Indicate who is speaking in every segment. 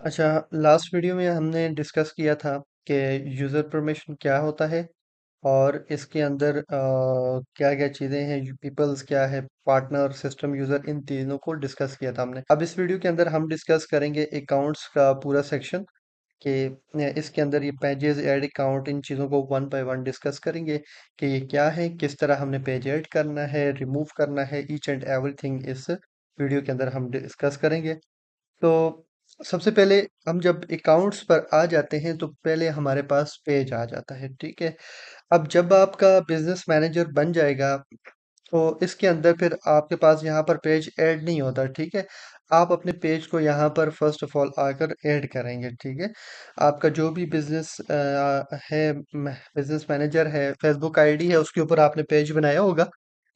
Speaker 1: अच्छा, last video में हमने डिस्कस किया था कि यूज़र परमिशन क्या होता है और इसके अंदर क्या क्या चीज़ें हैं, पीपल्स क्या है, पार्टनर, सिस्टम यूज़र, इन तीनों को डिस्कस किया था हमने। अब इस वीडियो के अंदर हम डिस्कस करेंगे अकाउंट्स का पूरा सेक्शन कि इसके अंदर ये पेजेस ऐड अकाउंट, इन चीज़ों को वन बाय वन डिस्कस करेंगे कि ये क्या है, किस तरह हमने पेज ऐड करना है, रिमूव करना है, ईच एंड एवरीथिंग इस वीडियो के अंदर हम डिस्कस करेंगे। तो सबसे पहले हम जब अकाउंट्स पर आ जाते हैं तो पहले हमारे पास पेज आ जाता है, ठीक है। अब जब आपका बिजनेस मैनेजर बन जाएगा तो इसके अंदर फिर आपके पास यहाँ पर पेज ऐड नहीं होता, ठीक है। आप अपने पेज को यहाँ पर फर्स्ट ऑफ ऑल आकर ऐड करेंगे, ठीक है। आपका जो भी बिजनेस है, बिजनेस मैनेजर है, फेसबुक आईडी है, उसके ऊपर आपने पेज बनाया होगा,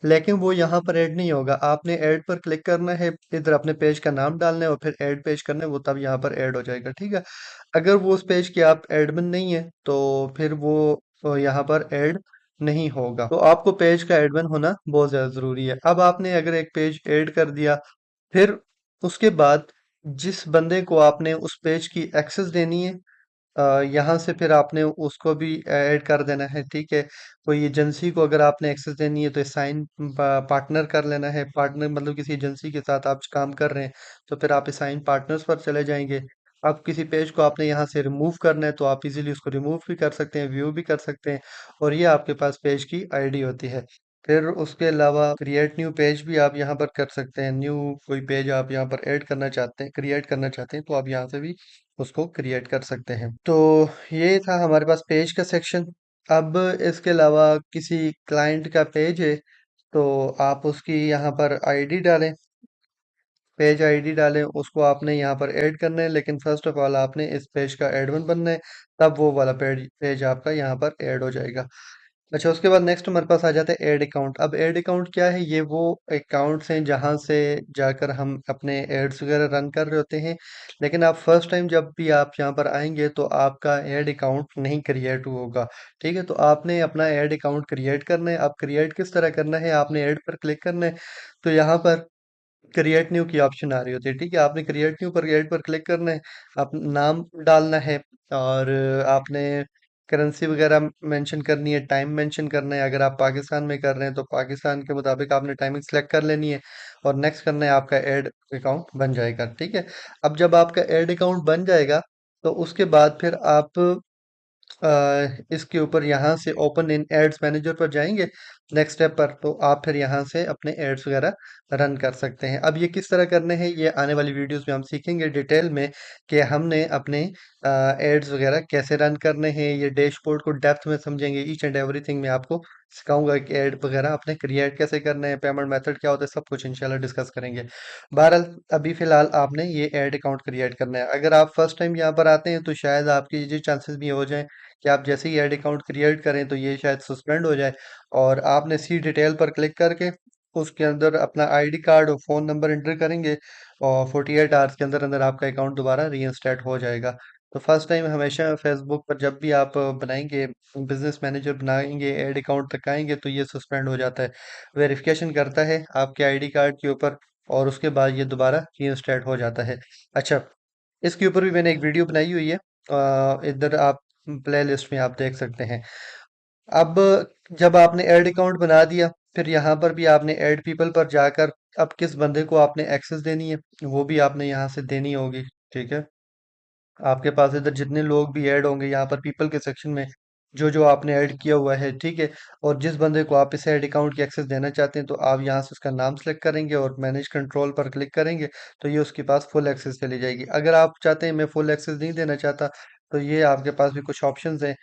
Speaker 1: लेकिन वो यहाँ पर ऐड नहीं होगा। आपने ऐड पर क्लिक करना है, इधर अपने पेज का नाम डालना है और फिर ऐड पेज करना है, वो तब यहाँ पर ऐड हो जाएगा, ठीक है। अगर वो उस पेज के आप एडमिन नहीं है तो फिर वो यहाँ पर ऐड नहीं होगा। तो आपको पेज का एडमिन होना बहुत ज़्यादा ज़रूरी है। अब आपने अगर एक पेज ऐड कर दिया, फिर उसके बाद जिस बंदे को आपने उस पेज की एक्सेस देनी है, यहाँ से फिर आपने उसको भी ऐड कर देना है, ठीक है। कोई एजेंसी को अगर आपने एक्सेस देनी है तो साइन पार्टनर कर लेना है। पार्टनर मतलब किसी एजेंसी के साथ आप काम कर रहे हैं तो फिर आप साइन पार्टनर्स पर चले जाएंगे। अब किसी पेज को आपने यहाँ से रिमूव करना है तो आप इजीली उसको रिमूव भी कर सकते हैं, व्यू भी कर सकते हैं, और ये आपके पास पेज की आईडी होती है। फिर उसके अलावा क्रिएट न्यू पेज भी आप यहाँ पर कर सकते हैं। न्यू कोई पेज आप यहाँ पर ऐड करना चाहते हैं, क्रिएट करना चाहते हैं, तो आप यहाँ से भी उसको क्रिएट कर सकते हैं। तो ये था हमारे पास पेज का सेक्शन। अब इसके अलावा किसी क्लाइंट का पेज है तो आप उसकी यहाँ पर आईडी डालें, पेज आईडी डालें, उसको आपने यहाँ पर ऐड करना है, लेकिन फर्स्ट ऑफ ऑल आपने इस पेज का एडमिन बनना है, तब वो वाला पेज पेज आपका यहाँ पर ऐड हो जाएगा। अच्छा, उसके बाद नेक्स्ट हमारे पास आ जाता है ऐड अकाउंट। अब ऐड अकाउंट क्या है? ये वो अकाउंट्स हैं जहाँ से जाकर हम अपने एड्स वगैरह रन कर रहे होते हैं। लेकिन आप फर्स्ट टाइम जब भी आप यहाँ पर आएंगे तो आपका ऐड अकाउंट नहीं क्रिएट होगा, ठीक है। तो आपने अपना ऐड अकाउंट क्रिएट करना है। अब क्रिएट किस तरह करना है? आपने ऐड पर क्लिक करना है, तो यहाँ पर क्रिएट न्यू की ऑप्शन आ रही होती है, ठीक है। आपने क्रिएट न्यू पर ऐड पर क्लिक करना है, आप नाम डालना है, और आपने करेंसी वगैरह मेंशन करनी है, टाइम मेंशन करना है। अगर आप पाकिस्तान में कर रहे हैं तो पाकिस्तान के मुताबिक आपने टाइमिंग सेलेक्ट कर लेनी है, और नेक्स्ट करना है, आपका ऐड अकाउंट बन जाएगा, ठीक है। अब जब आपका ऐड अकाउंट बन जाएगा तो उसके बाद फिर आप इसके ऊपर यहाँ से ओपन इन एड्स मैनेजर पर जाएंगे, नेक्स्ट स्टेप पर, तो आप फिर यहाँ से अपने एड्स वगैरह रन कर सकते हैं। अब ये किस तरह करने हैं, ये आने वाली वीडियोस में हम सीखेंगे डिटेल में कि हमने अपने एड्स वगैरह कैसे रन करने हैं। ये डैशबोर्ड को डेप्थ में समझेंगे, ईच एंड एवरीथिंग में आपको सिखाऊंगा कि एड वगैरह अपने क्रिएट कैसे करने हैं, पेमेंट मेथड क्या होता है, सब कुछ इंशाल्लाह डिस्कस करेंगे। बहरहाल अभी फिलहाल आपने ये एड अकाउंट क्रिएट करना है। अगर आप फर्स्ट टाइम यहाँ पर आते हैं तो शायद आपकी ये चांसेस भी हो जाए कि आप जैसे ही ऐड अकाउंट क्रिएट करें तो ये शायद सस्पेंड हो जाए, और आपने सी डिटेल पर क्लिक करके उसके अंदर अपना आईडी कार्ड और फ़ोन नंबर एंटर करेंगे, और 48 आवर्स के अंदर अंदर आपका अकाउंट दोबारा रीइंस्टेट हो जाएगा। तो फर्स्ट टाइम हमेशा फेसबुक पर जब भी आप बनाएंगे, बिजनेस मैनेजर बनाएंगे, ऐड अकाउंट तक आएंगे तो ये सस्पेंड हो जाता है, वेरिफिकेशन करता है आपके आईडी कार्ड के ऊपर, और उसके बाद ये दोबारा रीइंस्टेट हो जाता है। अच्छा, इसके ऊपर भी मैंने एक वीडियो बनाई हुई है, इधर आप प्ले लिस्ट में आप देख सकते हैं। अब जब आपने ऐड अकाउंट बना दिया, फिर यहाँ पर भी आपने ऐड पीपल पर जाकर अब किस बंदे को आपने एक्सेस देनी है वो भी आपने यहाँ से देनी होगी, ठीक है। आपके पास इधर जितने लोग भी ऐड होंगे यहाँ पर पीपल के सेक्शन में, जो जो आपने ऐड किया हुआ है, ठीक है, और जिस बंदे को आप इस ऐड अकाउंट की एक्सेस देना चाहते हैं तो आप यहाँ से उसका नाम सेलेक्ट करेंगे और मैनेज कंट्रोल पर क्लिक करेंगे, तो ये उसके पास फुल एक्सेस चली जाएगी। अगर आप चाहते हैं मैं फुल एक्सेस नहीं देना चाहता, तो ये आपके पास भी कुछ ऑप्शंस हैं,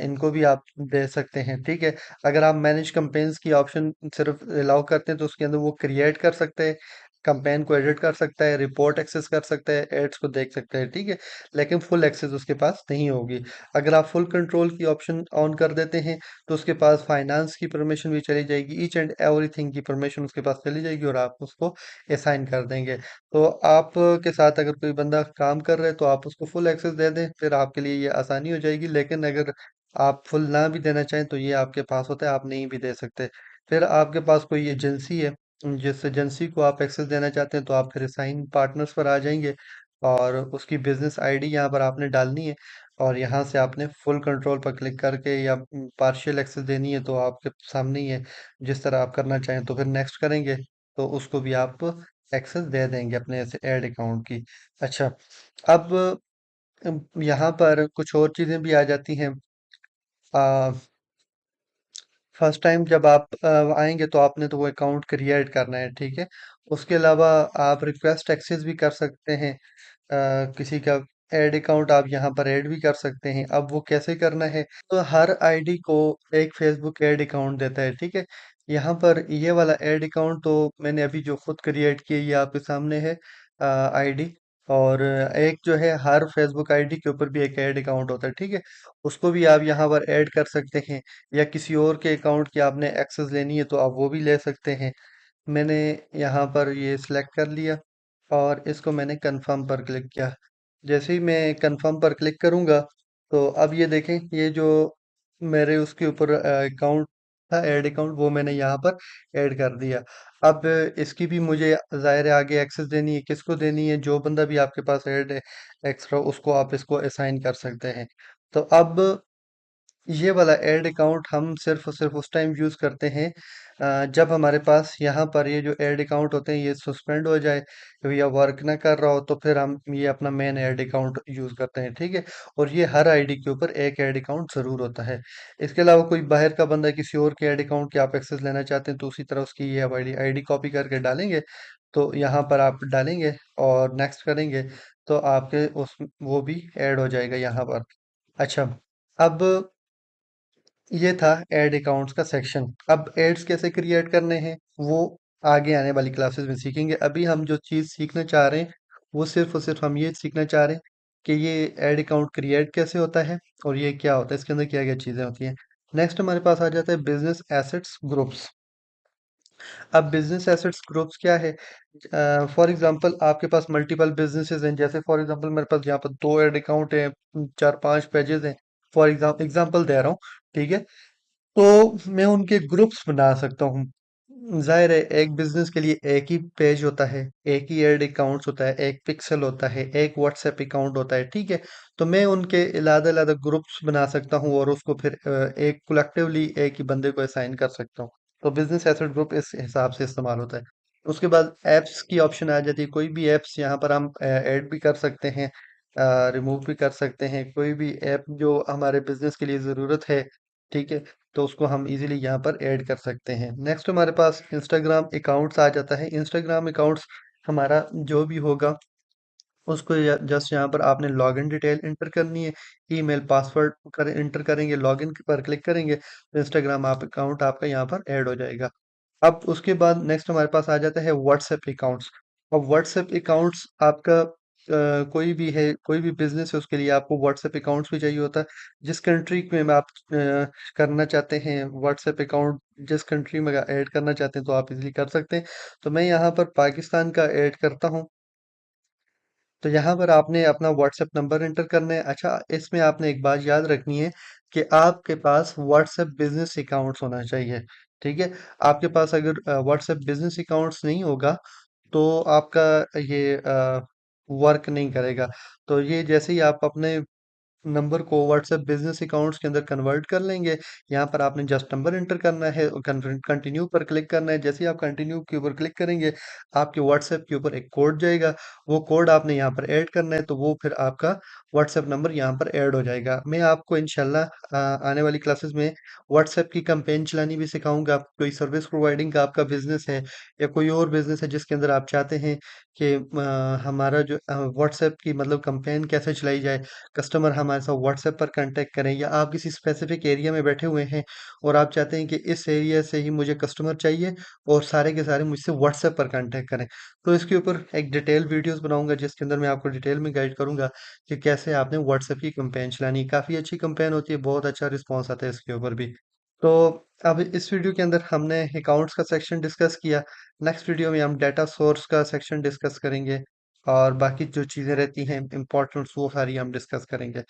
Speaker 1: इनको भी आप दे सकते हैं, ठीक है। अगर आप मैनेज कैंपेन्स की ऑप्शन सिर्फ अलाउ करते हैं तो उसके अंदर वो क्रिएट कर सकते हैं, कैंपेन को एडिट कर सकता है, रिपोर्ट एक्सेस कर सकता है, एड्स को देख सकता है, ठीक है। लेकिन फुल एक्सेस उसके पास नहीं होगी। अगर आप फुल कंट्रोल की ऑप्शन ऑन कर देते हैं तो उसके पास फाइनेंस की परमिशन भी चली जाएगी, ईच एंड एवरीथिंग की परमिशन उसके पास चली जाएगी, और आप उसको असाइन कर देंगे। तो आप के साथ अगर कोई बंदा काम कर रहा है तो आप उसको फुल एक्सेस दे दें, फिर आपके लिए ये आसानी हो जाएगी। लेकिन अगर आप फुल ना भी देना चाहें तो ये आपके पास होता है, आप नहीं भी दे सकते। फिर आपके पास कोई एजेंसी है, जिस एजेंसी को आप एक्सेस देना चाहते हैं तो आप फिर साइन पार्टनर्स पर आ जाएंगे, और उसकी बिजनेस आईडी यहाँ पर आपने डालनी है, और यहाँ से आपने फुल कंट्रोल पर क्लिक करके या पार्शियल एक्सेस देनी है तो आपके सामने ही है, जिस तरह आप करना चाहें। तो फिर नेक्स्ट करेंगे तो उसको भी आप एक्सेस दे देंगे अपने ऐसे ऐड अकाउंट की। अच्छा, अब यहाँ पर कुछ और चीज़ें भी आ जाती हैं। फर्स्ट टाइम जब आप आएंगे तो आपने तो वो अकाउंट क्रिएट करना है, ठीक है। उसके अलावा आप रिक्वेस्ट एक्सेस भी कर सकते हैं, किसी का ऐड अकाउंट आप यहाँ पर ऐड भी कर सकते हैं। अब वो कैसे करना है, तो हर आईडी को एक फेसबुक ऐड अकाउंट देता है, ठीक है। यहाँ पर ये वाला ऐड अकाउंट तो मैंने अभी जो खुद क्रिएट किया ये आपके सामने है आईडी। और एक जो है हर फेसबुक आईडी के ऊपर भी एक ऐड अकाउंट होता है, ठीक है। उसको भी आप यहाँ पर ऐड कर सकते हैं, या किसी और के अकाउंट की आपने एक्सेस लेनी है तो आप वो भी ले सकते हैं। मैंने यहाँ पर ये सिलेक्ट कर लिया और इसको मैंने कंफर्म पर क्लिक किया। जैसे ही मैं कंफर्म पर क्लिक करूँगा तो अब ये देखें, ये जो मेरे उसके ऊपर अकाउंट था ऐड अकाउंट, वो मैंने यहाँ पर ऐड कर दिया। अब इसकी भी मुझे ज़ाहिर है आगे एक्सेस देनी है, किसको देनी है, जो बंदा भी आपके पास ऐड है एक्स्ट्रा, उसको आप इसको असाइन कर सकते हैं। तो अब ये वाला ऐड अकाउंट हम सिर्फ और सिर्फ उस टाइम यूज़ करते हैं जब हमारे पास यहाँ पर ये जो ऐड अकाउंट होते हैं ये सस्पेंड हो जाए या वर्क ना कर रहा हो, तो फिर हम ये अपना मेन ऐड अकाउंट यूज़ करते हैं, ठीक है। और ये हर आईडी के ऊपर एक ऐड अकाउंट ज़रूर होता है। इसके अलावा कोई बाहर का बंदा किसी और के ऐड अकाउंट की आप एक्सेस लेना चाहते हैं तो उसी तरह उसकी ये आईडी आईडी कॉपी करके डालेंगे, तो यहाँ पर आप डालेंगे और नेक्स्ट करेंगे तो आपके उस वो भी ऐड हो जाएगा यहाँ पर। अच्छा, अब ये था एड अकाउंट्स का सेक्शन। अब एड्स कैसे क्रिएट करने हैं वो आगे आने वाली क्लासेस में सीखेंगे। अभी हम जो चीज़ सीखना चाह रहे हैं वो सिर्फ और सिर्फ हम ये सीखना चाह रहे हैं कि ये एड अकाउंट क्रिएट कैसे होता है और ये क्या होता है, इसके अंदर क्या क्या चीज़ें होती हैं। नेक्स्ट हमारे पास आ जाता है बिजनेस एसेट्स ग्रुप्स। अब बिजनेस एसेट्स ग्रुप्स क्या है, फॉर एग्जांपल आपके पास मल्टीपल बिजनेसेस हैं, जैसे फॉर एग्जांपल मेरे पास यहाँ पर दो एड अकाउंट हैं, चार पांच पेजेस हैं, फॉर एग्जांपल दे रहा हूँ, ठीक है। तो मैं उनके ग्रुप्स बना सकता हूँ। जाहिर है एक बिजनेस के लिए एक ही पेज होता है, एक ही एड अकाउंट्स होता है, एक पिक्सल होता है, एक व्हाट्सएप अकाउंट होता है, ठीक है। तो मैं उनके अलग अलग ग्रुप्स बना सकता हूँ और उसको फिर एक कलेक्टिवली एक ही बंदे को असाइन कर सकता हूँ। तो बिजनेस एसेट ग्रुप इस हिसाब से इस्तेमाल होता है। उसके बाद एप्स की ऑप्शन आ जाती है, कोई भी एप्स यहाँ पर हम ऐड भी कर सकते हैं, रिमूव भी कर सकते हैं। कोई भी ऐप जो हमारे बिजनेस के लिए ज़रूरत है, ठीक है, तो उसको हम इजीली यहाँ पर ऐड कर सकते हैं। नेक्स्ट हमारे पास इंस्टाग्राम अकाउंट्स आ जाता है। इंस्टाग्राम अकाउंट्स हमारा जो भी होगा उसको जस्ट यहाँ पर आपने लॉगिन डिटेल इंटर करनी है, ईमेल पासवर्ड कर इंटर करेंगे, लॉगिन पर क्लिक करेंगे तो इंस्टाग्राम आप अकाउंट आपका यहाँ पर ऐड हो जाएगा। अब उसके बाद नेक्स्ट हमारे पास आ जाता है व्हाट्सएप अकाउंट्स। अब व्हाट्सएप अकाउंट्स आपका कोई भी है, कोई भी बिजनेस है, उसके लिए आपको व्हाट्सएप अकाउंट्स भी चाहिए होता है। जिस कंट्री में आप करना चाहते हैं व्हाट्सएप अकाउंट, जिस कंट्री में ऐड करना चाहते हैं तो आप इजीली कर सकते हैं। तो मैं यहाँ पर पाकिस्तान का ऐड करता हूँ। तो यहाँ पर आपने अपना व्हाट्सएप नंबर एंटर करना है। अच्छा, इसमें आपने एक बात याद रखनी है कि आपके पास व्हाट्सएप बिजनेस अकाउंट्स होना चाहिए, ठीक है। आपके पास अगर व्हाट्सएप बिजनेस अकाउंट्स नहीं होगा तो आपका ये वर्क नहीं करेगा। तो ये जैसे ही आप अपने नंबर को व्हाट्सएप बिजनेस अकाउंट्स के अंदर कन्वर्ट कर लेंगे, यहाँ पर आपने जस्ट नंबर एंटर करना है और कंटिन्यू पर क्लिक करना है। जैसे ही आप कंटिन्यू के ऊपर क्लिक करेंगे आपके व्हाट्सएप के ऊपर एक कोड जाएगा, वो कोड आपने यहाँ पर ऐड करना है, तो वो फिर आपका व्हाट्सएप नंबर यहाँ पर ऐड हो जाएगा। मैं आपको इंशाल्लाह आने वाली क्लासेस में व्हाट्सएप की कैंपेन चलानी भी सिखाऊंगा। कोई सर्विस प्रोवाइडिंग का आपका बिजनेस है या कोई और बिजनेस है जिसके अंदर आप चाहते हैं कि हमारा जो व्हाट्सएप की मतलब कैंपेन कैसे चलाई जाए, कस्टमर हमारे साथ व्हाट्सएप पर कांटेक्ट करें, या आप किसी स्पेसिफिक एरिया में बैठे हुए हैं और आप चाहते हैं कि इस एरिया से ही मुझे कस्टमर चाहिए और सारे के सारे मुझसे व्हाट्सएप पर कांटेक्ट करें, तो इसके ऊपर एक डिटेल वीडियोस बनाऊंगा जिसके अंदर मैं आपको डिटेल में गाइड करूंगा कि कैसे आपने व्हाट्सएप की कैंपेन चलानी है। काफ़ी अच्छी कैंपेन होती है, बहुत अच्छा रिस्पॉन्स आता है इसके ऊपर भी। तो अब इस वीडियो के अंदर हमने अकाउंट्स का सेक्शन डिस्कस किया। नेक्स्ट वीडियो में हम डाटा सोर्स का सेक्शन डिस्कस करेंगे और बाकी जो चीज़ें रहती हैं इम्पोर्टेंट्स वो सारी हम डिस्कस करेंगे।